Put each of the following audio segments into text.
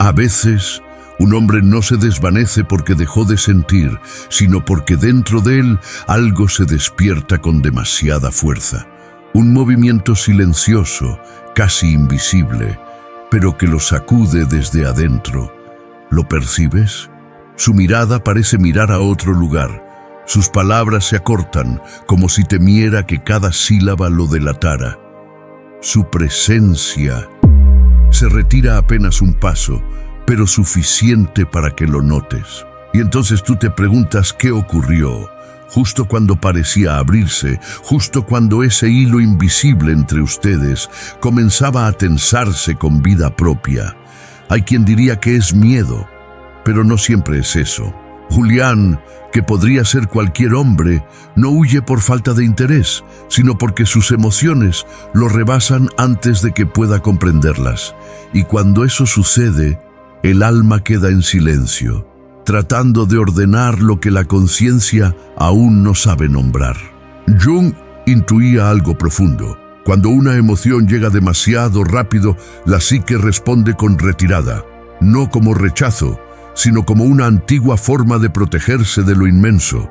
A veces, un hombre no se desvanece porque dejó de sentir, sino porque dentro de él algo se despierta con demasiada fuerza. Un movimiento silencioso, casi invisible, pero que lo sacude desde adentro. ¿Lo percibes? Su mirada parece mirar a otro lugar. Sus palabras se acortan, como si temiera que cada sílaba lo delatara. Su presencia se retira apenas un paso, pero suficiente para que lo notes. Y entonces tú te preguntas qué ocurrió. Justo cuando parecía abrirse, justo cuando ese hilo invisible entre ustedes comenzaba a tensarse con vida propia. Hay quien diría que es miedo, pero no siempre es eso. Julián, que podría ser cualquier hombre, no huye por falta de interés, sino porque sus emociones lo rebasan antes de que pueda comprenderlas. Y cuando eso sucede, el alma queda en silencio, tratando de ordenar lo que la conciencia aún no sabe nombrar. Jung intuía algo profundo. Cuando una emoción llega demasiado rápido, la psique responde con retirada, no como rechazo, sino como una antigua forma de protegerse de lo inmenso.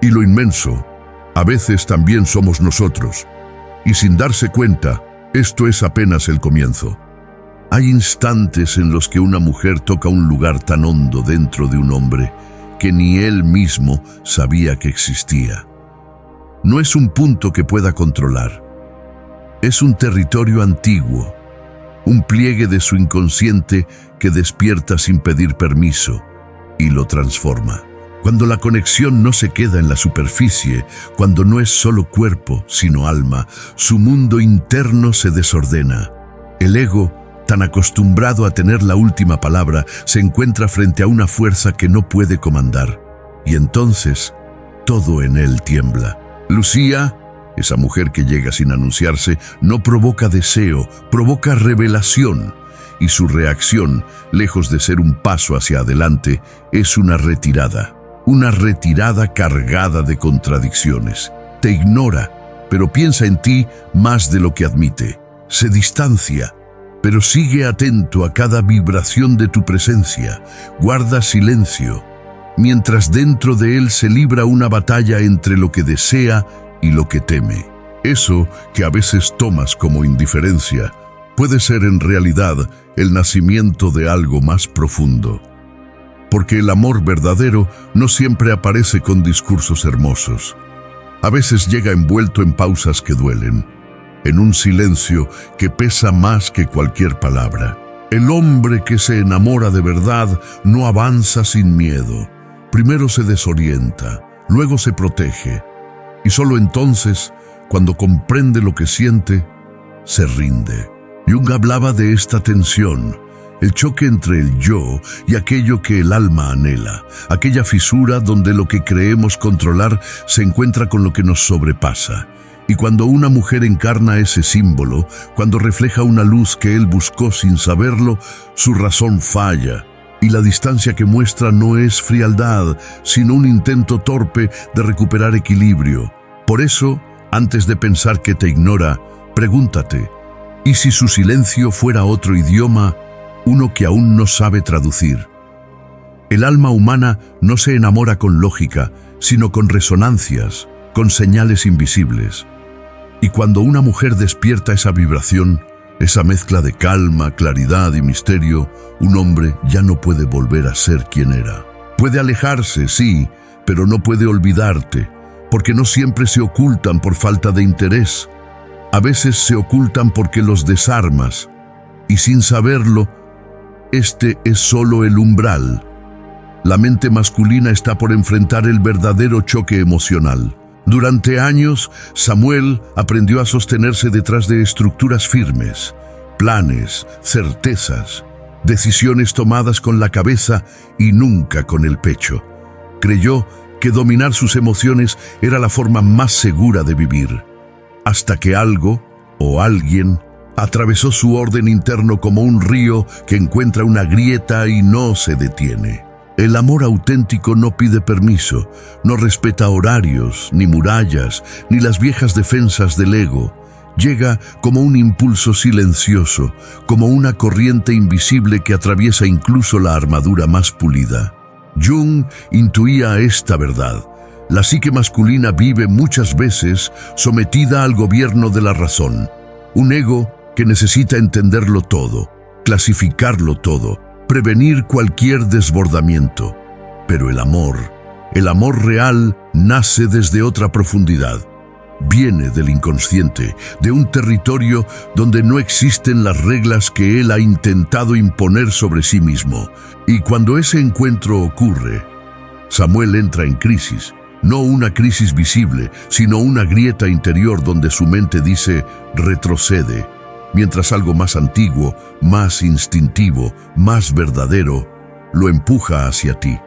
Y lo inmenso, a veces también somos nosotros. Y sin darse cuenta, esto es apenas el comienzo. Hay instantes en los que una mujer toca un lugar tan hondo dentro de un hombre que ni él mismo sabía que existía. No es un punto que pueda controlar. Es un territorio antiguo, un pliegue de su inconsciente que despierta sin pedir permiso y lo transforma. Cuando la conexión no se queda en la superficie, cuando no es solo cuerpo, sino alma, su mundo interno se desordena. El ego, tan acostumbrado a tener la última palabra, se encuentra frente a una fuerza que no puede comandar. Y entonces, todo en él tiembla. Lucía, esa mujer que llega sin anunciarse, no provoca deseo, provoca revelación. Y su reacción, lejos de ser un paso hacia adelante, es una retirada cargada de contradicciones. Te ignora, pero piensa en ti más de lo que admite. Se distancia, pero sigue atento a cada vibración de tu presencia. Guarda silencio, mientras dentro de él se libra una batalla entre lo que desea y lo que teme. Eso que a veces tomas como indiferencia puede ser en realidad el nacimiento de algo más profundo. Porque el amor verdadero no siempre aparece con discursos hermosos. A veces llega envuelto en pausas que duelen, en un silencio que pesa más que cualquier palabra. El hombre que se enamora de verdad no avanza sin miedo. Primero se desorienta, luego se protege, y solo entonces, cuando comprende lo que siente, se rinde. Jung hablaba de esta tensión, el choque entre el yo y aquello que el alma anhela, aquella fisura donde lo que creemos controlar se encuentra con lo que nos sobrepasa. Y cuando una mujer encarna ese símbolo, cuando refleja una luz que él buscó sin saberlo, su razón falla, y la distancia que muestra no es frialdad, sino un intento torpe de recuperar equilibrio. Por eso, antes de pensar que te ignora, pregúntate, ¿y si su silencio fuera otro idioma, uno que aún no sabe traducir? El alma humana no se enamora con lógica, sino con resonancias, con señales invisibles. Y cuando una mujer despierta esa vibración, esa mezcla de calma, claridad y misterio, un hombre ya no puede volver a ser quien era. Puede alejarse, sí, pero no puede olvidarte, porque no siempre se ocultan por falta de interés. A veces se ocultan porque los desarmas, y sin saberlo, este es solo el umbral. La mente masculina está por enfrentar el verdadero choque emocional. Durante años, Samuel aprendió a sostenerse detrás de estructuras firmes, planes, certezas, decisiones tomadas con la cabeza y nunca con el pecho. Creyó que dominar sus emociones era la forma más segura de vivir, hasta que algo o alguien atravesó su orden interno como un río que encuentra una grieta y no se detiene. El amor auténtico no pide permiso, no respeta horarios, ni murallas, ni las viejas defensas del ego. Llega como un impulso silencioso, como una corriente invisible que atraviesa incluso la armadura más pulida. Jung intuía esta verdad. La psique masculina vive muchas veces sometida al gobierno de la razón. Un ego que necesita entenderlo todo, clasificarlo todo, prevenir cualquier desbordamiento. Pero el amor real nace desde otra profundidad. Viene del inconsciente, de un territorio donde no existen las reglas que él ha intentado imponer sobre sí mismo. Y cuando ese encuentro ocurre, Samuel entra en crisis. No una crisis visible, sino una grieta interior donde su mente dice retrocede, mientras algo más antiguo, más instintivo, más verdadero, lo empuja hacia ti.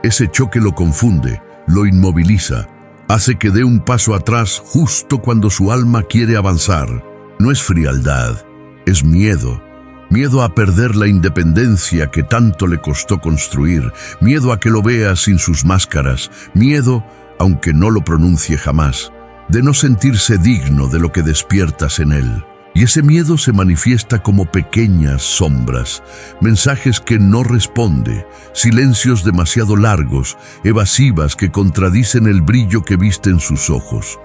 Ese choque lo confunde, lo inmoviliza, hace que dé un paso atrás justo cuando su alma quiere avanzar. No es frialdad, es miedo. Miedo a perder la independencia que tanto le costó construir, miedo a que lo vea sin sus máscaras, miedo, aunque no lo pronuncie jamás, de no sentirse digno de lo que despiertas en él. Y ese miedo se manifiesta como pequeñas sombras, mensajes que no responde, silencios demasiado largos, evasivas que contradicen el brillo que viste en sus ojos.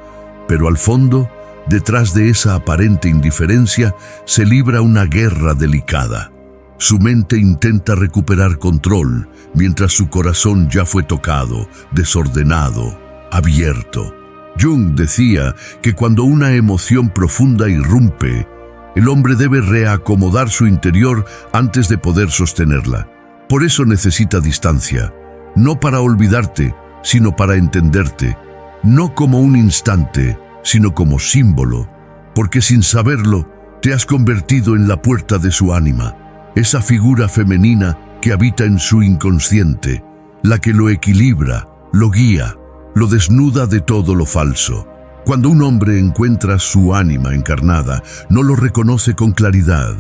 Pero al fondo, detrás de esa aparente indiferencia, se libra una guerra delicada. Su mente intenta recuperar control, mientras su corazón ya fue tocado, desordenado, abierto. Jung decía que cuando una emoción profunda irrumpe, el hombre debe reacomodar su interior antes de poder sostenerla. Por eso necesita distancia, no para olvidarte, sino para entenderte, no como un instante, sino como símbolo, porque sin saberlo, te has convertido en la puerta de su ánima, esa figura femenina que habita en su inconsciente, la que lo equilibra, lo guía, lo desnuda de todo lo falso. Cuando un hombre encuentra su ánima encarnada, no lo reconoce con claridad,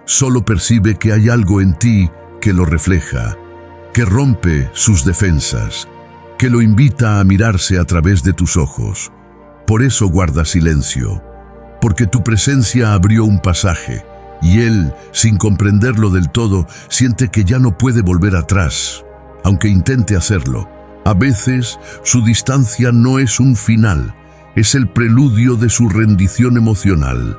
solo percibe que hay algo en ti que lo refleja, que rompe sus defensas, que lo invita a mirarse a través de tus ojos. Por eso guarda silencio, porque tu presencia abrió un pasaje, y él, sin comprenderlo del todo, siente que ya no puede volver atrás, aunque intente hacerlo. A veces, su distancia no es un final, es el preludio de su rendición emocional.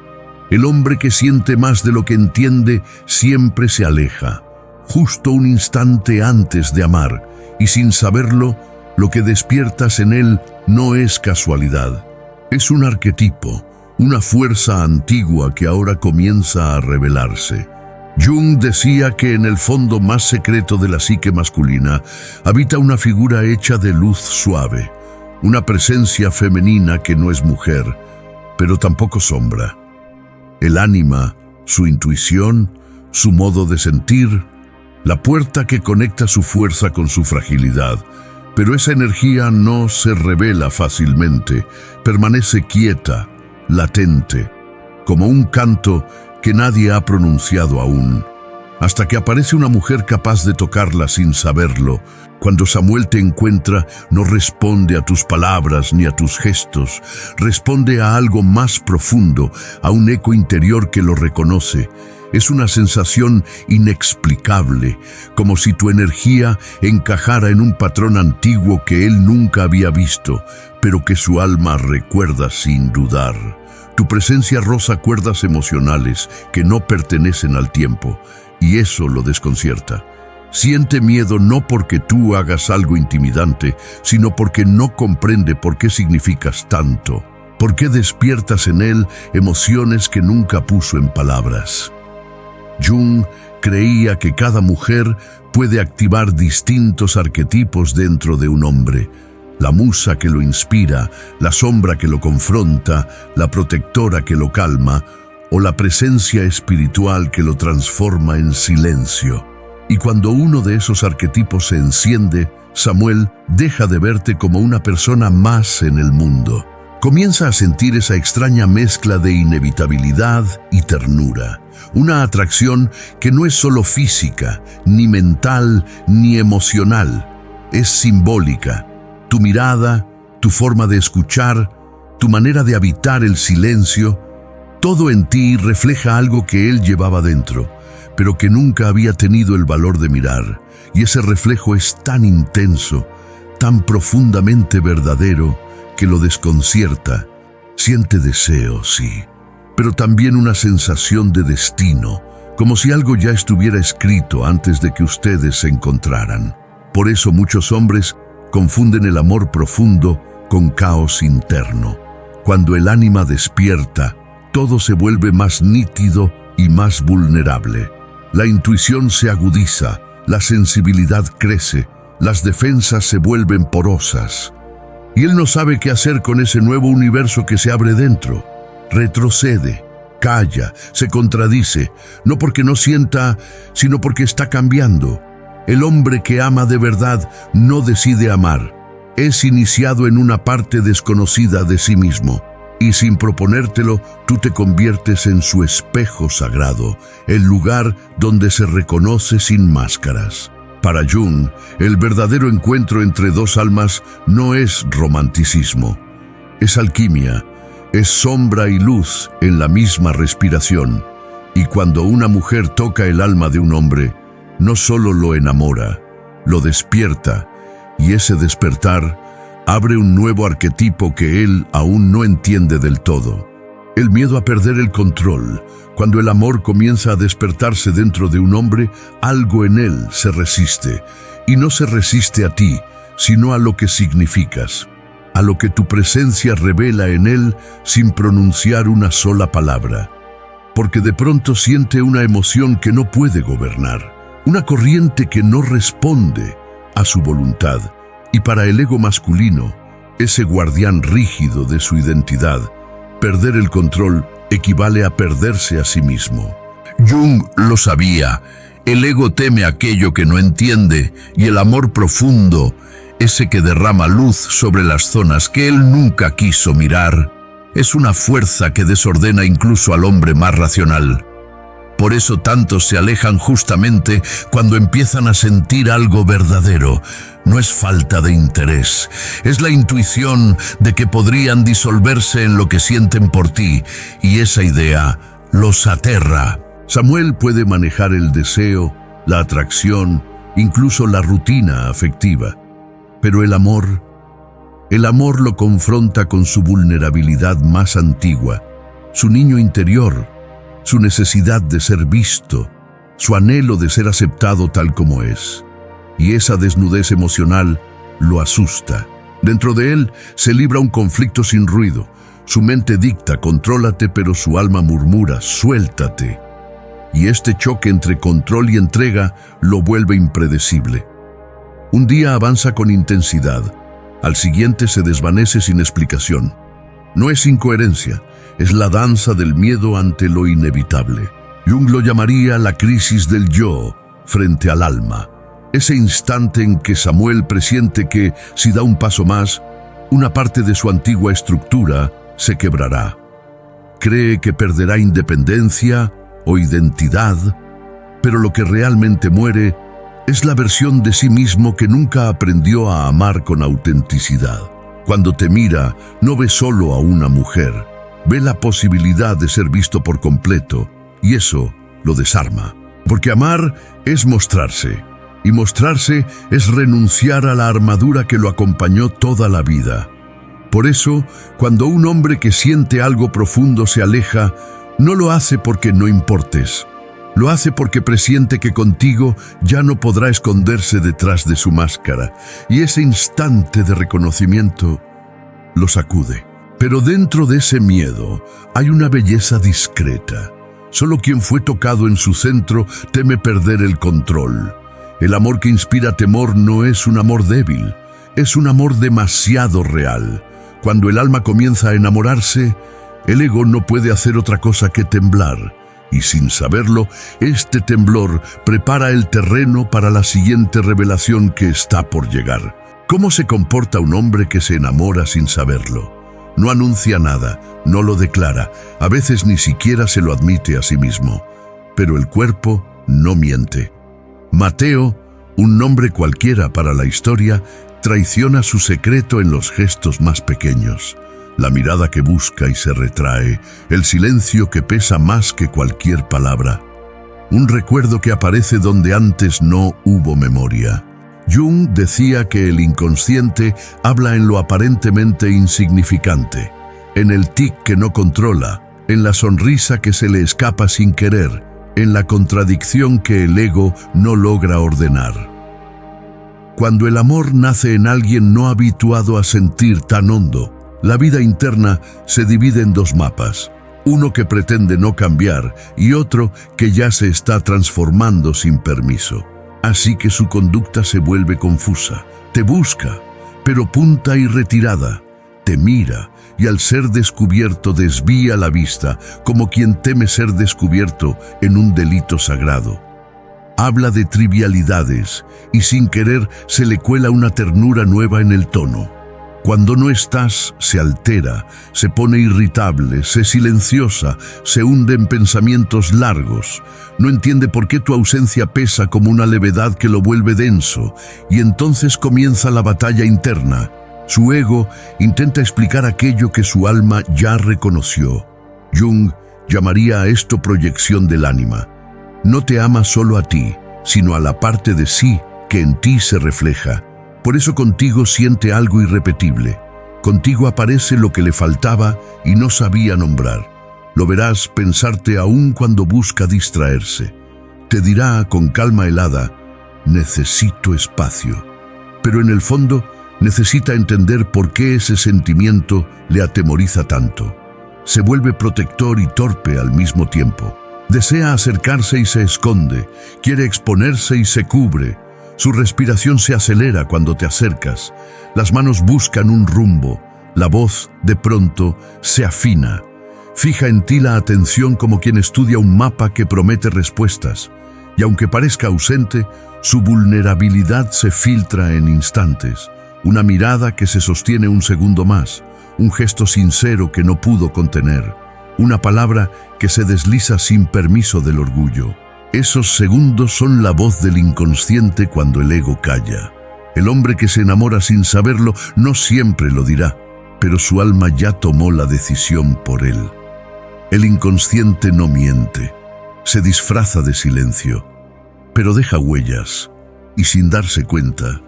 El hombre que siente más de lo que entiende siempre se aleja, justo un instante antes de amar, y sin saberlo, lo que despiertas en él no es casualidad. Es un arquetipo, una fuerza antigua que ahora comienza a revelarse. Jung decía que en el fondo más secreto de la psique masculina habita una figura hecha de luz suave, una presencia femenina que no es mujer, pero tampoco sombra. El ánima, su intuición, su modo de sentir, la puerta que conecta su fuerza con su fragilidad. Pero esa energía no se revela fácilmente, permanece quieta, latente, como un canto que nadie ha pronunciado aún, hasta que aparece una mujer capaz de tocarla sin saberlo. Cuando Samuel te encuentra, no responde a tus palabras ni a tus gestos, responde a algo más profundo, a un eco interior que lo reconoce. Es una sensación inexplicable, como si tu energía encajara en un patrón antiguo que él nunca había visto, pero que su alma recuerda sin dudar. Tu presencia roza cuerdas emocionales que no pertenecen al tiempo, y eso lo desconcierta. Siente miedo no porque tú hagas algo intimidante, sino porque no comprende por qué significas tanto, por qué despiertas en él emociones que nunca puso en palabras. Jung creía que cada mujer puede activar distintos arquetipos dentro de un hombre. La musa que lo inspira, la sombra que lo confronta, la protectora que lo calma, o la presencia espiritual que lo transforma en silencio. Y cuando uno de esos arquetipos se enciende, Samuel deja de verte como una persona más en el mundo. Comienza a sentir esa extraña mezcla de inevitabilidad y ternura. Una atracción que no es solo física, ni mental, ni emocional. Es simbólica. Tu mirada, tu forma de escuchar, tu manera de habitar el silencio, Todo en ti refleja algo que él llevaba dentro, pero que nunca había tenido el valor de mirar. Y ese reflejo es tan intenso, tan profundamente verdadero, que lo desconcierta. Siente deseo, sí, pero también una sensación de destino, como si algo ya estuviera escrito antes de que ustedes se encontraran. Por eso muchos hombres confunden el amor profundo con caos interno. Cuando el ánima despierta, todo se vuelve más nítido y más vulnerable. La intuición se agudiza, la sensibilidad crece, las defensas se vuelven porosas. Y él no sabe qué hacer con ese nuevo universo que se abre dentro. Retrocede, calla, se contradice, no porque no sienta, sino porque está cambiando. El hombre que ama de verdad no decide amar. Es iniciado en una parte desconocida de sí mismo. Y sin proponértelo, tú te conviertes en su espejo sagrado, el lugar donde se reconoce sin máscaras. Para Jung, el verdadero encuentro entre dos almas no es romanticismo, es alquimia, es sombra y luz en la misma respiración. Y cuando una mujer toca el alma de un hombre, no solo lo enamora, lo despierta, y ese despertar abre un nuevo arquetipo que él aún no entiende del todo. El miedo a perder el control. Cuando el amor comienza a despertarse dentro de un hombre, algo en él se resiste. Y no se resiste a ti, sino a lo que significas, a lo que tu presencia revela en él sin pronunciar una sola palabra. Porque de pronto siente una emoción que no puede gobernar, una corriente que no responde a su voluntad. Y para el ego masculino, ese guardián rígido de su identidad, perder el control equivale a perderse a sí mismo. Jung lo sabía. El ego teme aquello que no entiende, y el amor profundo, ese que derrama luz sobre las zonas que él nunca quiso mirar, es una fuerza que desordena incluso al hombre más racional. Por eso tantos se alejan justamente cuando empiezan a sentir algo verdadero. No es falta de interés, es la intuición de que podrían disolverse en lo que sienten por ti, y esa idea los aterra. Samuel puede manejar el deseo, la atracción, incluso la rutina afectiva. Pero el amor lo confronta con su vulnerabilidad más antigua, su niño interior, su necesidad de ser visto, su anhelo de ser aceptado tal como es. Y esa desnudez emocional lo asusta. Dentro de él se libra un conflicto sin ruido. Su mente dicta, contrólate, pero su alma murmura, suéltate. Y este choque entre control y entrega lo vuelve impredecible. Un día avanza con intensidad, al siguiente se desvanece sin explicación. No es incoherencia, es la danza del miedo ante lo inevitable. Jung lo llamaría la crisis del yo frente al alma. Ese instante en que Samuel presiente que, si da un paso más, una parte de su antigua estructura se quebrará. Cree que perderá independencia o identidad, pero lo que realmente muere es la versión de sí mismo que nunca aprendió a amar con autenticidad. Cuando te mira, no ve solo a una mujer, ve la posibilidad de ser visto por completo, y eso lo desarma. Porque amar es mostrarse, y mostrarse es renunciar a la armadura que lo acompañó toda la vida. Por eso, cuando un hombre que siente algo profundo se aleja, no lo hace porque no importes. Lo hace porque presiente que contigo ya no podrá esconderse detrás de su máscara, y ese instante de reconocimiento lo sacude. Pero dentro de ese miedo hay una belleza discreta. Solo quien fue tocado en su centro teme perder el control. El amor que inspira temor no es un amor débil, es un amor demasiado real. Cuando el alma comienza a enamorarse, el ego no puede hacer otra cosa que temblar. Y sin saberlo, este temblor prepara el terreno para la siguiente revelación que está por llegar. ¿Cómo se comporta un hombre que se enamora sin saberlo? No anuncia nada, no lo declara, a veces ni siquiera se lo admite a sí mismo. Pero el cuerpo no miente. Mateo, un nombre cualquiera para la historia, traiciona su secreto en los gestos más pequeños. la mirada que busca y se retrae, el silencio que pesa más que cualquier palabra. Un recuerdo que aparece donde antes no hubo memoria. Jung decía que el inconsciente habla en lo aparentemente insignificante, en el tic que no controla, en la sonrisa que se le escapa sin querer, en la contradicción que el ego no logra ordenar. Cuando el amor nace en alguien no habituado a sentir tan hondo, la vida interna se divide en dos mapas, uno que pretende no cambiar y otro que ya se está transformando sin permiso. Así que su conducta se vuelve confusa, te busca, pero punta y retirada, te mira y al ser descubierto desvía la vista como quien teme ser descubierto en un delito sagrado. Habla de trivialidades y sin querer se le cuela una ternura nueva en el tono. Cuando no estás, se altera, se pone irritable, se silenciosa, se hunde en pensamientos largos. No entiende por qué tu ausencia pesa como una levedad que lo vuelve denso, y entonces comienza la batalla interna. Su ego intenta explicar aquello que su alma ya reconoció. Jung llamaría a esto proyección del ánima. No te ama solo a ti, sino a la parte de sí que en ti se refleja. Por eso contigo siente algo irrepetible. Contigo aparece lo que le faltaba y no sabía nombrar. Lo verás pensarte aún cuando busca distraerse. Te dirá con calma helada, necesito espacio. Pero en el fondo necesita entender por qué ese sentimiento le atemoriza tanto. Se vuelve protector y torpe al mismo tiempo. Desea acercarse y se esconde, quiere exponerse y se cubre. Su respiración se acelera cuando te acercas, las manos buscan un rumbo, la voz, de pronto, se afina. Fija en ti la atención como quien estudia un mapa que promete respuestas, y aunque parezca ausente, su vulnerabilidad se filtra en instantes. Una mirada que se sostiene un segundo más, un gesto sincero que no pudo contener, una palabra que se desliza sin permiso del orgullo. Esos segundos son la voz del inconsciente cuando el ego calla. El hombre que se enamora sin saberlo no siempre lo dirá, pero su alma ya tomó la decisión por él. El inconsciente no miente, se disfraza de silencio, pero deja huellas, y sin darse cuenta,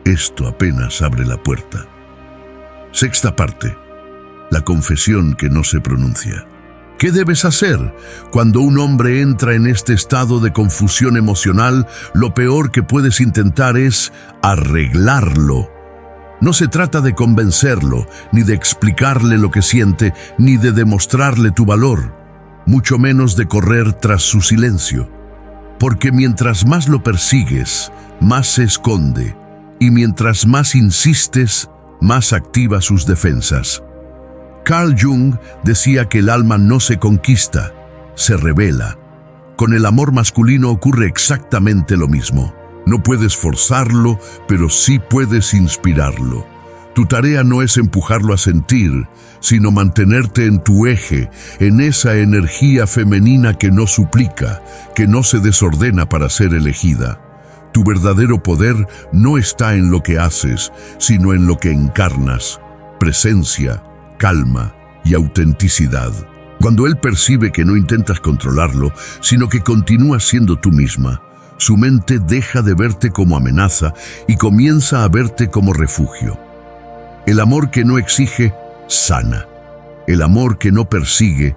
esto apenas abre la puerta. Sexta parte, la confesión que no se pronuncia. ¿Qué debes hacer? Cuando un hombre entra en este estado de confusión emocional, lo peor que puedes intentar es arreglarlo. No se trata de convencerlo, ni de explicarle lo que siente, ni de demostrarle tu valor, mucho menos de correr tras su silencio. Porque mientras más lo persigues, más se esconde, y mientras más insistes, más activa sus defensas. Carl Jung decía que el alma no se conquista, se revela. Con el amor masculino ocurre exactamente lo mismo. No puedes forzarlo, pero sí puedes inspirarlo. Tu tarea no es empujarlo a sentir, sino mantenerte en tu eje, en esa energía femenina que no suplica, que no se desordena para ser elegida. Tu verdadero poder no está en lo que haces, sino en lo que encarnas. Presencia, calma y autenticidad. Cuando él percibe que no intentas controlarlo, sino que continúas siendo tú misma, su mente deja de verte como amenaza y comienza a verte como refugio. El amor que no exige, sana. El amor que no persigue,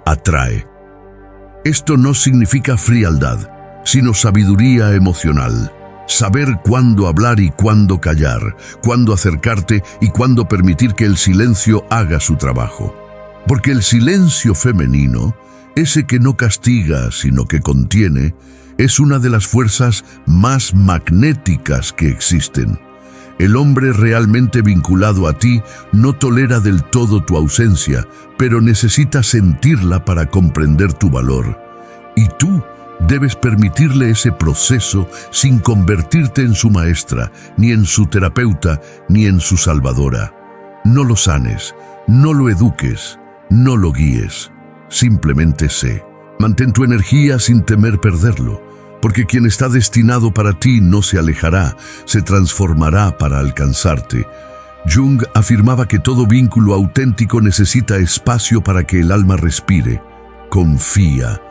atrae. Esto no significa frialdad, sino sabiduría emocional. Saber cuándo hablar y cuándo callar, cuándo acercarte y cuándo permitir que el silencio haga su trabajo. Porque el silencio femenino, ese que no castiga sino que contiene, es una de las fuerzas más magnéticas que existen. El hombre realmente vinculado a ti no tolera del todo tu ausencia, pero necesita sentirla para comprender tu valor. Y tú debes permitirle ese proceso sin convertirte en su maestra, ni en su terapeuta, ni en su salvadora. No lo sanes, no lo eduques, no lo guíes. Simplemente sé. Mantén tu energía sin temer perderlo, porque quien está destinado para ti no se alejará, se transformará para alcanzarte. Jung afirmaba que todo vínculo auténtico necesita espacio para que el alma respire. Confía.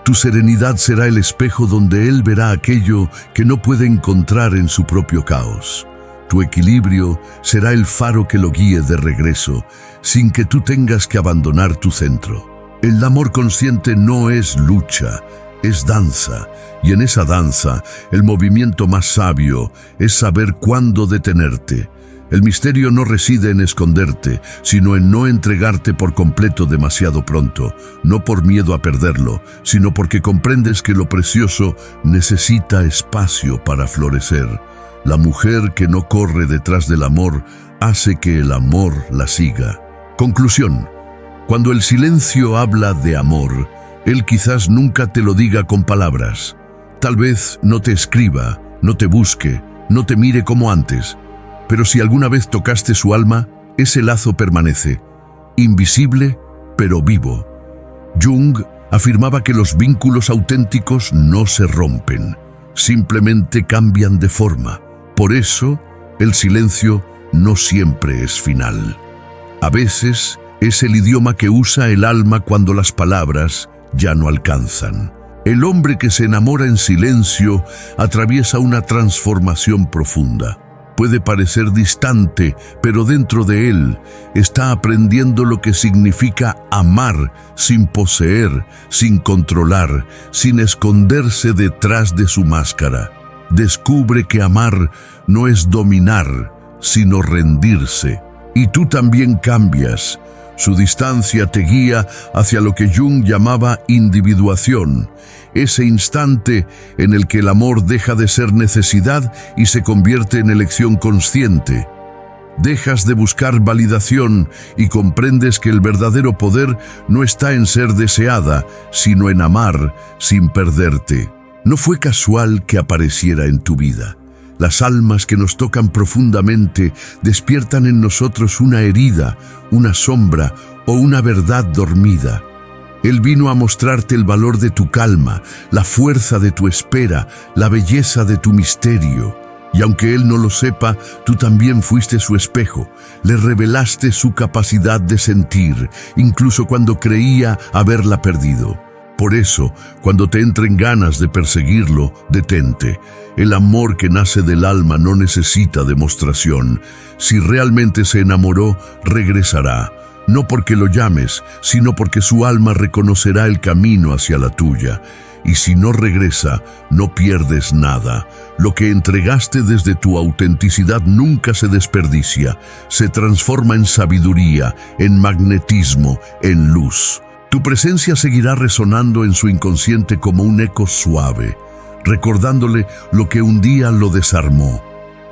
Tu serenidad será el espejo donde él verá aquello que no puede encontrar en su propio caos. Tu equilibrio será el faro que lo guíe de regreso, sin que tú tengas que abandonar tu centro. El amor consciente no es lucha, es danza, y en esa danza, el movimiento más sabio es saber cuándo detenerte. El misterio no reside en esconderte, sino en no entregarte por completo demasiado pronto, no por miedo a perderlo, sino porque comprendes que lo precioso necesita espacio para florecer. La mujer que no corre detrás del amor hace que el amor la siga. Conclusión. Cuando el silencio habla de amor, él quizás nunca te lo diga con palabras. Tal vez no te escriba, no te busque, no te mire como antes. Pero si alguna vez tocaste su alma, ese lazo permanece, invisible pero vivo. Jung afirmaba que los vínculos auténticos no se rompen, simplemente cambian de forma. Por eso, el silencio no siempre es final. A veces, es el idioma que usa el alma cuando las palabras ya no alcanzan. El hombre que se enamora en silencio atraviesa una transformación profunda. Puede parecer distante, pero dentro de él está aprendiendo lo que significa amar sin poseer, sin controlar, sin esconderse detrás de su máscara. Descubre que amar no es dominar, sino rendirse. Y tú también cambias. Su distancia te guía hacia lo que Jung llamaba individuación, ese instante en el que el amor deja de ser necesidad y se convierte en elección consciente. Dejas de buscar validación y comprendes que el verdadero poder no está en ser deseada, sino en amar sin perderte. No fue casual que apareciera en tu vida. Las almas que nos tocan profundamente despiertan en nosotros una herida, una sombra o una verdad dormida. Él vino a mostrarte el valor de tu calma, la fuerza de tu espera, la belleza de tu misterio. Y aunque él no lo sepa, tú también fuiste su espejo. Le revelaste su capacidad de sentir, incluso cuando creía haberla perdido. Por eso, cuando te entren ganas de perseguirlo, detente. El amor que nace del alma no necesita demostración. Si realmente se enamoró, regresará. No porque lo llames, sino porque su alma reconocerá el camino hacia la tuya. Y si no regresa, no pierdes nada. Lo que entregaste desde tu autenticidad nunca se desperdicia. Se transforma en sabiduría, en magnetismo, en luz. Tu presencia seguirá resonando en su inconsciente como un eco suave, recordándole lo que un día lo desarmó.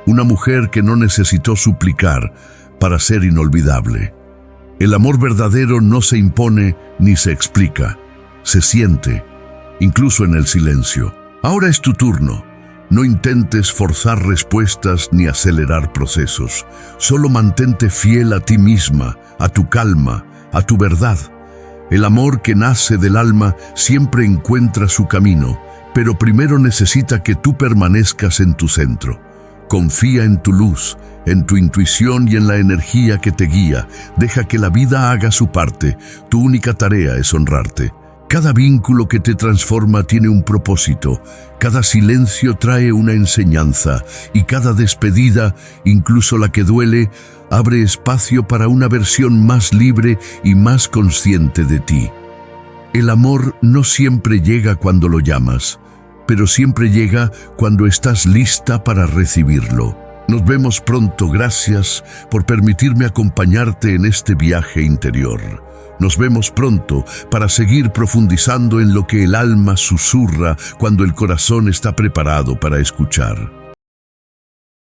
Una mujer que no necesitó suplicar para ser inolvidable. El amor verdadero no se impone ni se explica, se siente, incluso en el silencio. Ahora es tu turno. No intentes forzar respuestas ni acelerar procesos. Solo mantente fiel a ti misma, a tu calma, a tu verdad. El amor que nace del alma siempre encuentra su camino, pero primero necesita que tú permanezcas en tu centro. Confía en tu luz, en tu intuición y en la energía que te guía. Deja que la vida haga su parte. Tu única tarea es honrarte. Cada vínculo que te transforma tiene un propósito. Cada silencio trae una enseñanza. Y cada despedida, incluso la que duele, abre espacio para una versión más libre y más consciente de ti. El amor no siempre llega cuando lo llamas, pero siempre llega cuando estás lista para recibirlo. Nos vemos pronto. Gracias por permitirme acompañarte en este viaje interior. Nos vemos pronto para seguir profundizando en lo que el alma susurra cuando el corazón está preparado para escuchar.